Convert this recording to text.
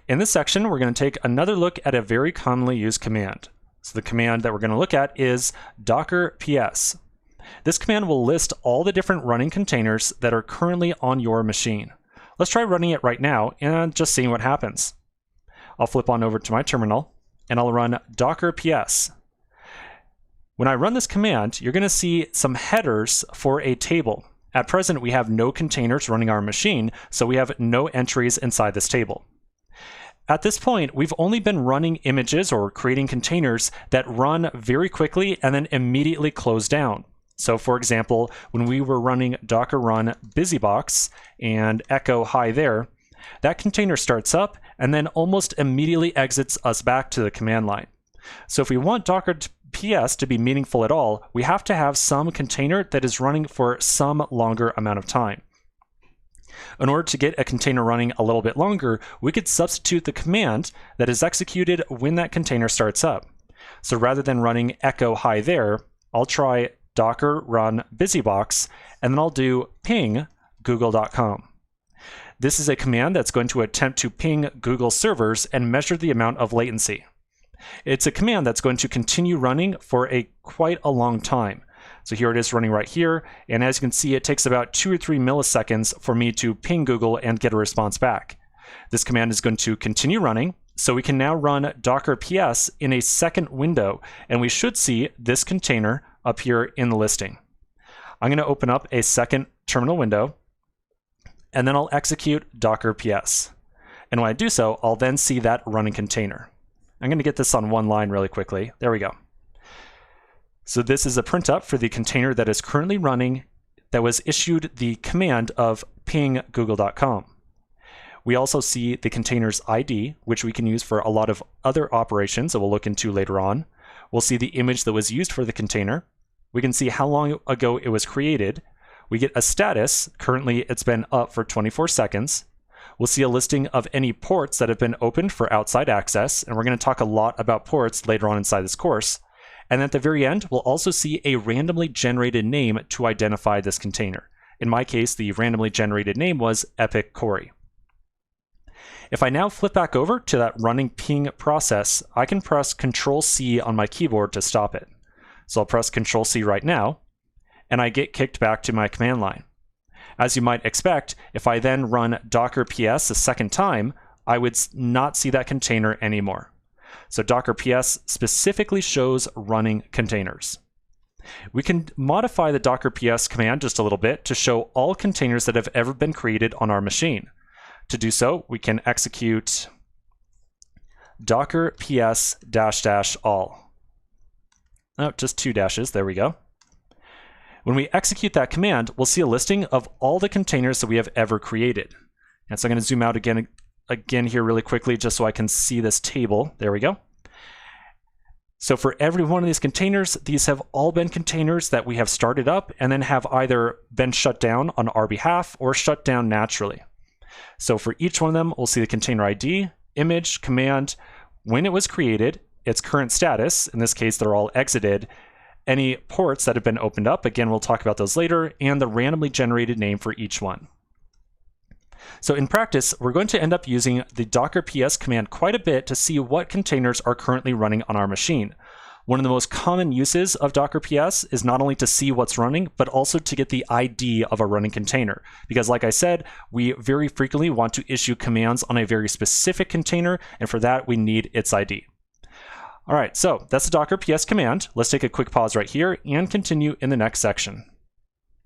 In this section, we're going to take another look at a very commonly used command. So the command that we're going to look at is docker ps. This command will list all the different running containers that are currently on your machine. Let's try running it right now and just seeing what happens. I'll flip on over to my terminal and I'll run docker ps. When I run this command, you're going to see some headers for a table. At present, we have no containers running our machine, so we have no entries inside this table. At this point, we've only been running images or creating containers that run very quickly and then immediately close down. So for example, when we were running docker run busybox and echo hi there, that container starts up and then almost immediately exits us back to the command line. So if we want docker ps to be meaningful at all, we have to have some container that is running for some longer amount of time. In order to get a container running a little bit longer, we could substitute the command that is executed when that container starts up. So rather than running echo hi there, I'll try docker run busybox, and then I'll do ping google.com. This is a command that's going to attempt to ping Google servers and measure the amount of latency. It's a command that's going to continue running for quite a long time. So here it is running right here, and as you can see, it takes about 2 or 3 milliseconds for me to ping Google and get a response back. This command is going to continue running, so we can now run docker ps in a second window, and we should see this container up here in the listing. I'm going to open up a second terminal window, and then I'll execute docker ps. And when I do so, I'll then see that running container. I'm going to get this on one line really quickly. There we go. So this is a print up for the container that is currently running that was issued the command of ping google.com. We also see the container's ID, which we can use for a lot of other operations that we'll look into later on. We'll see the image that was used for the container. We can see how long ago it was created. We get a status. Currently, it's been up for 24 seconds. We'll see a listing of any ports that have been opened for outside access, and we're going to talk a lot about ports later on inside this course. And at the very end, we'll also see a randomly generated name to identify this container. In my case, the randomly generated name was Epic Corey. If I now flip back over to that running ping process, I can press Control-C on my keyboard to stop it. So I'll press Control-C right now, and I get kicked back to my command line. As you might expect, if I then run docker ps a second time, I would not see that container anymore. So docker ps specifically shows running containers. We can modify the docker ps command just a little bit to show all containers that have ever been created on our machine. To do so, we can execute docker ps -- all. Oh, just 2 dashes, there we go. When we execute that command, we'll see a listing of all the containers that we have ever created. And so I'm going to zoom out again here really quickly just so I can see this table. There we go. So for every one of these containers, these have all been containers that we have started up and then have either been shut down on our behalf or shut down naturally. So for each one of them, we'll see the container ID, image, command, when it was created, its current status, in this case they're all exited, any ports that have been opened up, again we'll talk about those later, and the randomly generated name for each one. So in practice, we're going to end up using the docker ps command quite a bit to see what containers are currently running on our machine. One of the most common uses of docker ps is not only to see what's running, but also to get the ID of a running container. Because like I said, we very frequently want to issue commands on a very specific container, and for that we need its ID. All right, so that's the docker ps command. Let's take a quick pause right here and continue in the next section.